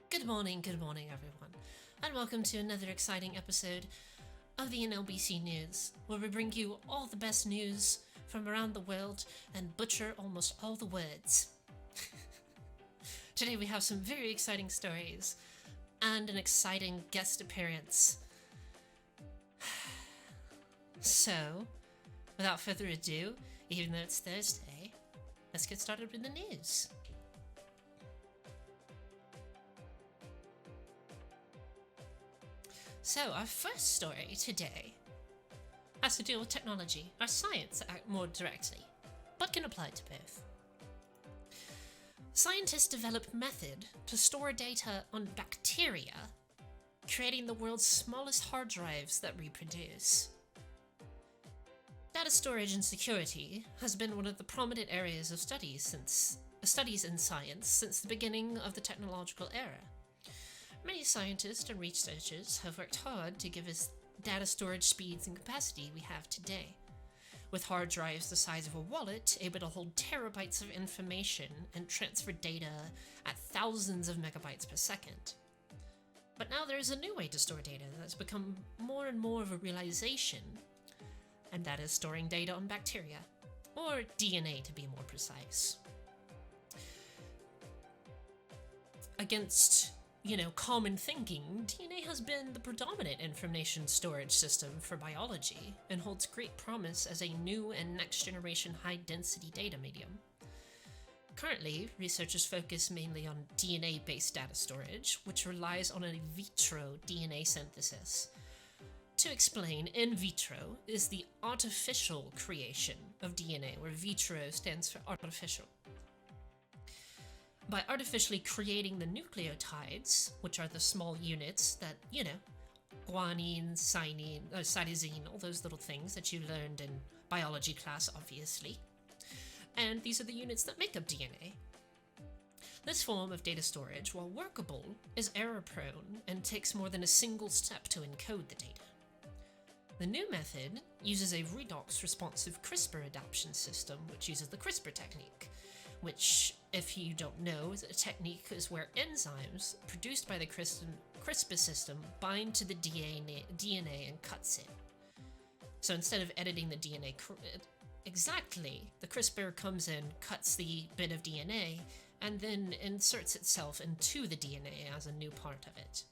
Good morning everyone, and welcome to another exciting episode of the NLBC News, where we bring you all the best news from around the world and butcher almost all the words. Today we have some very exciting stories and an exciting guest appearance. So, without further ado, even though it's Thursday, let's get started with the news. So, our first story today has to deal with technology, or science more directly, but can apply to both. Scientists developed a method to store data on bacteria, creating the world's smallest hard drives that reproduce. Data storage and security has been one of the prominent areas of studies in science since the beginning of the technological era. Many scientists and researchers have worked hard to give us data storage speeds and capacity we have today, with hard drives the size of a wallet able to hold terabytes of information and transfer data at thousands of megabytes per second. But now there is a new way to store data that's become more and more of a realization, and that is storing data on bacteria, or DNA to be more precise. Against common thinking, DNA has been the predominant information storage system for biology and holds great promise as a new and next-generation high-density data medium. Currently, researchers focus mainly on DNA-based data storage, which relies on in vitro DNA synthesis. To explain, in vitro is the artificial creation of DNA, where vitro stands for artificial. By artificially creating the nucleotides, which are the small units that, guanine, cytosine, all those little things that you learned in biology class, obviously. And these are the units that make up DNA. This form of data storage, while workable, is error-prone and takes more than a single step to encode the data. The new method uses a redox responsive CRISPR adaptation system, which uses the CRISPR technique, which, if you don't know, is a technique where enzymes produced by the CRISPR system bind to the DNA and cuts it. So instead of editing the DNA exactly, the CRISPR comes in, cuts the bit of DNA, and then inserts itself into the DNA as a new part of it.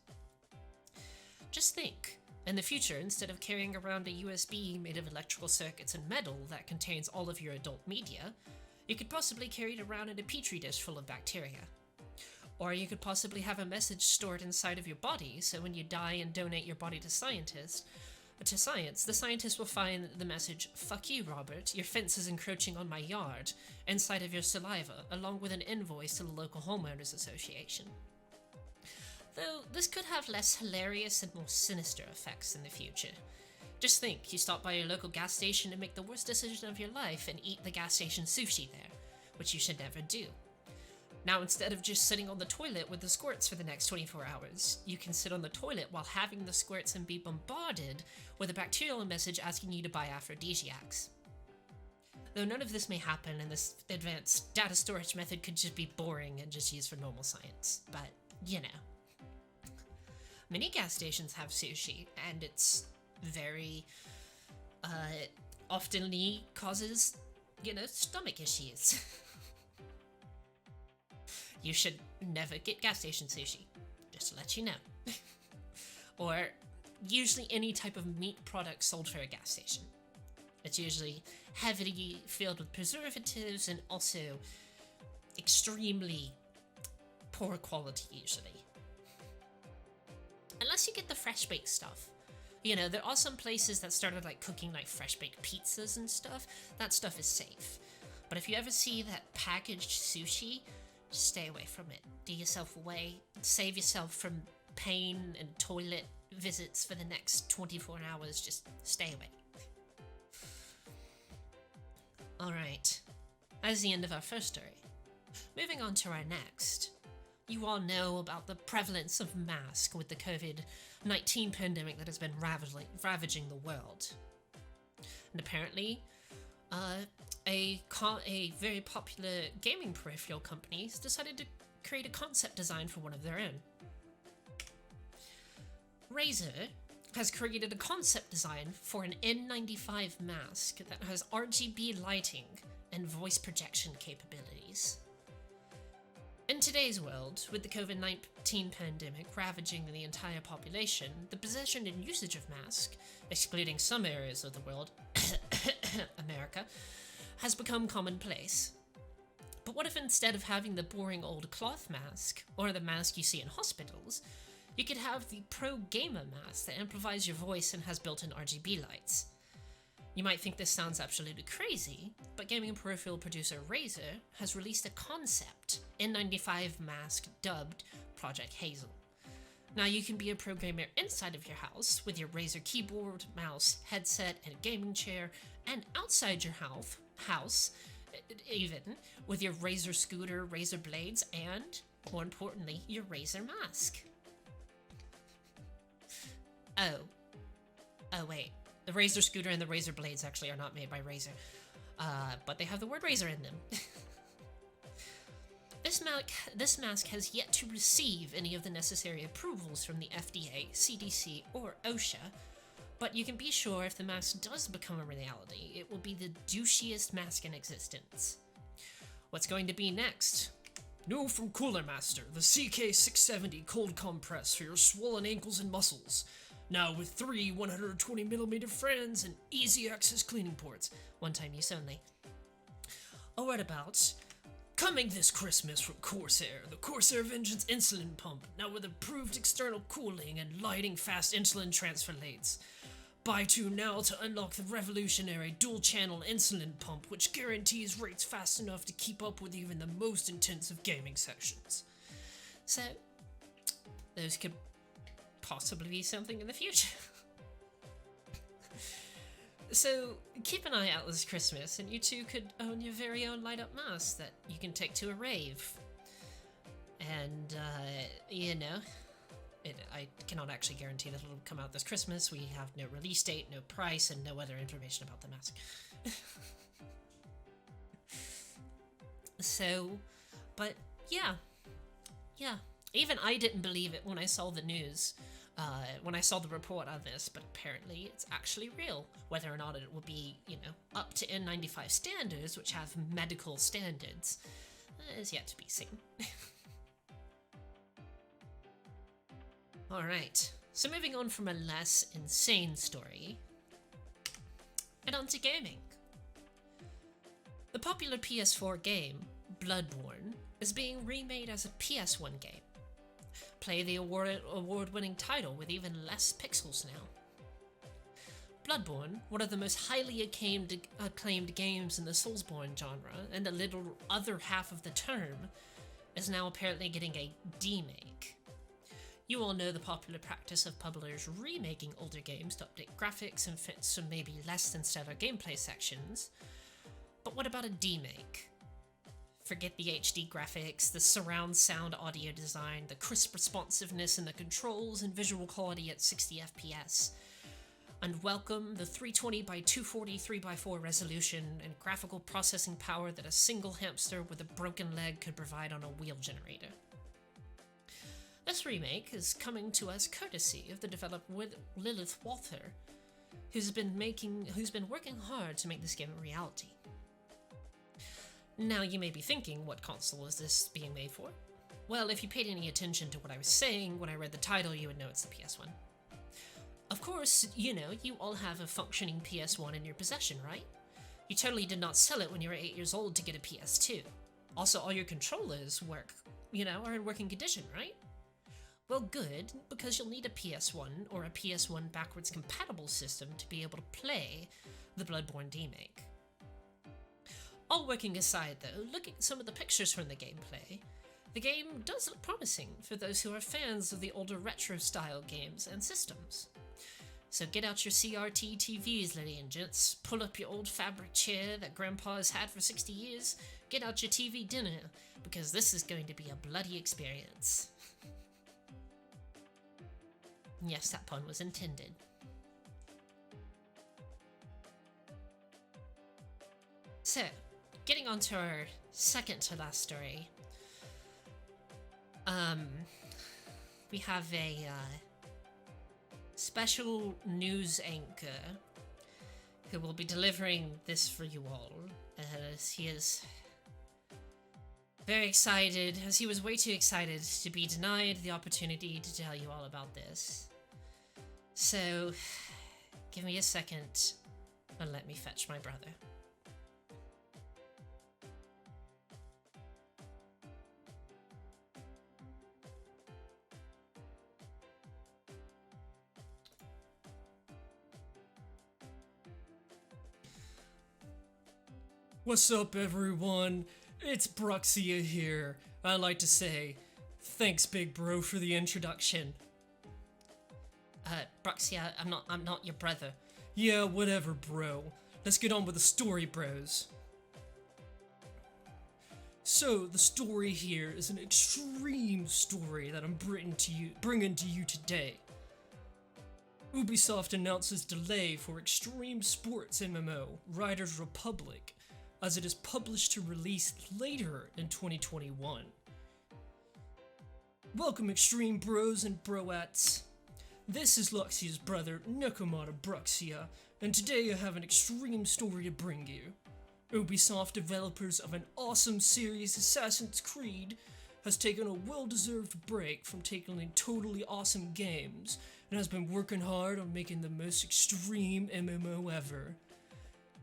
Just think, in the future, instead of carrying around a USB made of electrical circuits and metal that contains all of your adult media, you could possibly carry it around in a petri dish full of bacteria. Or you could possibly have a message stored inside of your body, so when you die and donate your body to science, the scientist will find the message, "Fuck you, Robert, your fence is encroaching on my yard," inside of your saliva, along with an invoice to the local homeowners association. Though this could have less hilarious and more sinister effects in the future. Just think, you stop by your local gas station and make the worst decision of your life and eat the gas station sushi there, which you should never do. Now, instead of just sitting on the toilet with the squirts for the next 24 hours, you can sit on the toilet while having the squirts and be bombarded with a bacterial message asking you to buy aphrodisiacs. Though none of this may happen, and this advanced data storage method could just be boring and just used for normal science, but, Many gas stations have sushi, and it's very oftenly causes, stomach issues. You should never get gas station sushi, just to let you know. Or usually any type of meat product sold for a gas station. It's usually heavily filled with preservatives and also extremely poor quality usually. Unless you get the fresh baked stuff. There are some places that started cooking fresh baked pizzas and stuff. That stuff is safe. But if you ever see that packaged sushi, just stay away from it. Do yourself away. Save yourself from pain and toilet visits for the next 24 hours. Just stay away. Alright, that is the end of our first story. Moving on to our next. You all know about the prevalence of masks with the COVID-19 pandemic that has been ravaging the world. And apparently, a very popular gaming peripheral company has decided to create a concept design for one of their own. Razer has created a concept design for an N95 mask that has RGB lighting and voice projection capabilities. In today's world, with the COVID-19 pandemic ravaging the entire population, the possession and usage of masks, excluding some areas of the world, America, has become commonplace. But what if instead of having the boring old cloth mask, or the mask you see in hospitals, you could have the Pro Gamer mask that amplifies your voice and has built-in RGB lights? You might think this sounds absolutely crazy, but gaming peripheral producer Razer has released a concept N95 mask dubbed Project Hazel. Now you can be a pro gamer inside of your house with your Razer keyboard, mouse, headset, and gaming chair, and outside your house, even with your Razer scooter, Razer blades, and, more importantly, your Razer mask. Oh wait, the Razer scooter and the Razer blades actually are not made by Razer, but they have the word Razer in them. This mask has yet to receive any of the necessary approvals from the FDA, CDC, or OSHA, but you can be sure if the mask does become a reality, it will be the douchiest mask in existence. What's going to be next? New from Cooler Master, the CK670 cold compress for your swollen ankles and muscles. Now with 3 120mm fans and easy access cleaning ports. One-time use only. A word about coming this Christmas from Corsair, the Corsair Vengeance insulin pump, now with improved external cooling and lighting fast insulin transfer lates. Buy 2 now to unlock the revolutionary dual-channel insulin pump, which guarantees rates fast enough to keep up with even the most intensive gaming sessions. So, those could possibly be something in the future. So, keep an eye out this Christmas, and you too could own your very own light-up mask that you can take to a rave. And, I cannot actually guarantee that it'll come out this Christmas. We have no release date, no price, and no other information about the mask. So, but yeah. Even I didn't believe it when I saw the news, when I saw the report on this, but apparently it's actually real. Whether or not it will be, up to N95 standards, which have medical standards, is yet to be seen. Alright, so moving on from a less insane story, and on to gaming. The popular PS4 game, Bloodborne, is being remade as a PS1 game. Play the award-winning title with even less pixels now. Bloodborne, one of the most highly acclaimed games in the Soulsborne genre, and the little other half of the term, is now apparently getting a demake. You all know the popular practice of publishers remaking older games to update graphics and fit some maybe less than stellar gameplay sections. But what about a demake? Forget the HD graphics, the surround sound audio design, the crisp responsiveness in the controls and visual quality at 60 FPS. And welcome the 320 by 240 3x4 resolution and graphical processing power that a single hamster with a broken leg could provide on a wheel generator. This remake is coming to us courtesy of the developer Lilith Walther, who's been working hard to make this game a reality. Now you may be thinking, what console is this being made for? Well, if you paid any attention to what I was saying when I read the title, you would know it's the PS1. Of course, you all have a functioning PS1 in your possession, right? You totally did not sell it when you were 8 years old to get a PS2. Also, all your controllers are in working condition, right? Well, good, because you'll need a PS1 or a PS1 backwards compatible system to be able to play the Bloodborne Demake. All working aside though, looking at some of the pictures from the gameplay, the game does look promising for those who are fans of the older retro-style games and systems. So get out your CRT TVs, ladies and gents, pull up your old fabric chair that Grandpa has had for 60 years, get out your TV dinner, because this is going to be a bloody experience. Yes, that pun was intended. So, getting on to our second to last story. We have a special news anchor who will be delivering this for you all, as he is very excited, as he was way too excited to be denied the opportunity to tell you all about this. So, give me a second and let me fetch my brother. What's up, everyone? It's Bruxia here. I'd like to say, thanks, big bro, for the introduction. Bruxia, I'm not your brother. Yeah, whatever, bro. Let's get on with the story, bros. So, the story here is an extreme story that I'm bringing to you today. Ubisoft announces delay for extreme sports MMO, Riders Republic, as it is published to release later in 2021. Welcome, extreme bros and broettes. This is Luxia's brother, Nekomata Bruxia, and today I have an extreme story to bring you. Ubisoft, developers of an awesome series Assassin's Creed, has taken a well-deserved break from taking totally awesome games and has been working hard on making the most extreme MMO ever.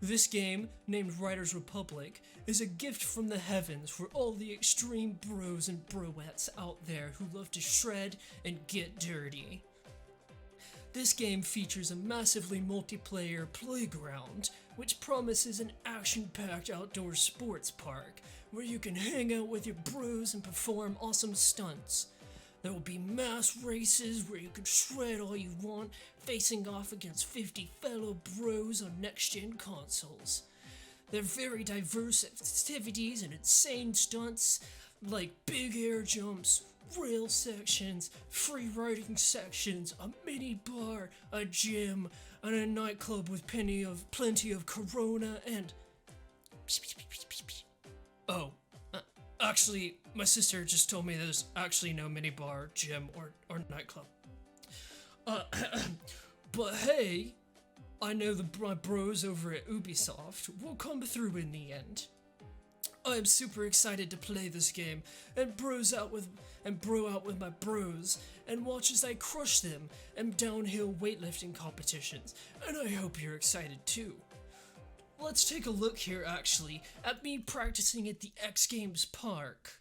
This game, named Riders Republic, is a gift from the heavens for all the extreme bros and broettes out there who love to shred and get dirty. This game features a massively multiplayer playground, which promises an action-packed outdoor sports park where you can hang out with your bros and perform awesome stunts. There will be mass races where you can shred all you want, facing off against 50 fellow bros on next-gen consoles. There are very diverse activities and insane stunts, like big air jumps, rail sections, free riding sections, a mini bar, a gym, and a nightclub with plenty of Corona and... Oh, actually, my sister just told me there's actually no mini bar, gym, or nightclub. But hey, I know my bros over at Ubisoft will come through in the end. I am super excited to play this game and bro out with my bros and watch as I crush them in downhill weightlifting competitions, and I hope you're excited too. Let's take a look here actually at me practicing at the X Games Park.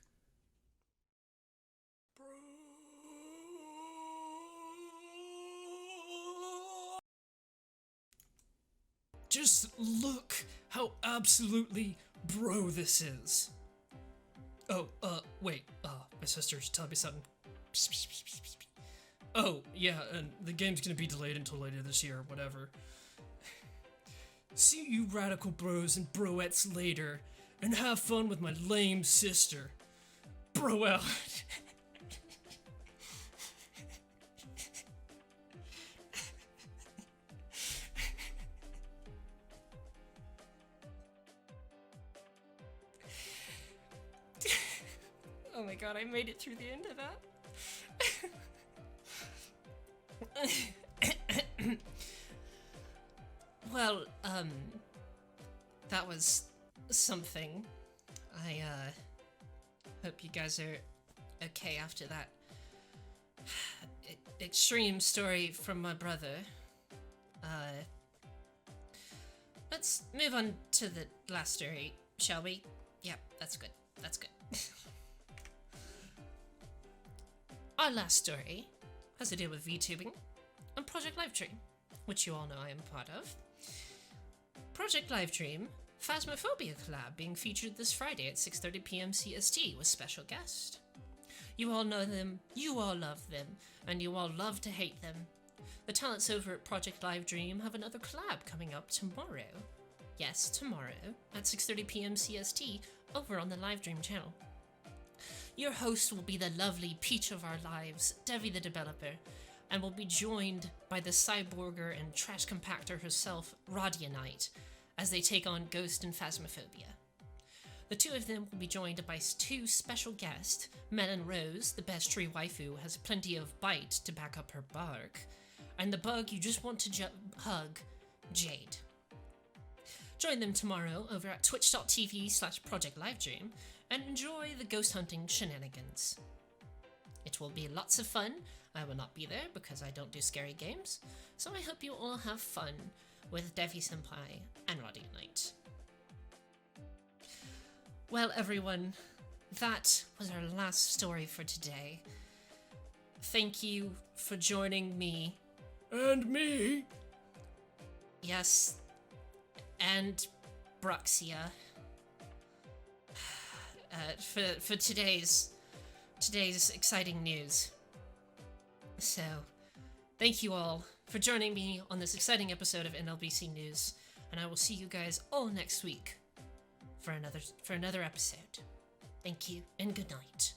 Just look how absolutely bro this is. Oh, wait, my sister's telling me something. Oh, yeah, and the game's gonna be delayed until later this year or whatever. See you radical bros and broettes later, and have fun with my lame sister. Bro out. Oh my god, I made it through the end of that. Well, that was something. I, hope you guys are okay after that extreme story from my brother. Let's move on to the last story, shall we? Yeah, that's good. That's good. Our last story has to do with VTubing and Project Livestream, which you all know I am a part of. Project Livestream Phasmophobia collab being featured this Friday at 6:30 p.m. CST with special guest. You all know them, you all love them, and you all love to hate them. The talents over at Project Livestream have another collab coming up tomorrow. Yes, tomorrow at 6:30 p.m. CST over on the Livestream channel. Your host will be the lovely peach of our lives, Devi the developer, and will be joined by the cyborger and trash compactor herself, Radianite, as they take on ghost and phasmophobia. The two of them will be joined by two special guests. Melon Rose, the best tree waifu, has plenty of bite to back up her bark, and the bug you just want to hug, Jade. Join them tomorrow over at twitch.tv/projectlivestream and enjoy the ghost hunting shenanigans. It will be lots of fun. I will not be there because I don't do scary games, so I hope you all have fun with Devi Senpai and Radiant Knight. Well, everyone, that was our last story for today. Thank you for joining me. And me. Yes, and Bruxia. For today's exciting news. So, thank you all for joining me on this exciting episode of NLBC News, and I will see you guys all next week for another episode. Thank you and good night.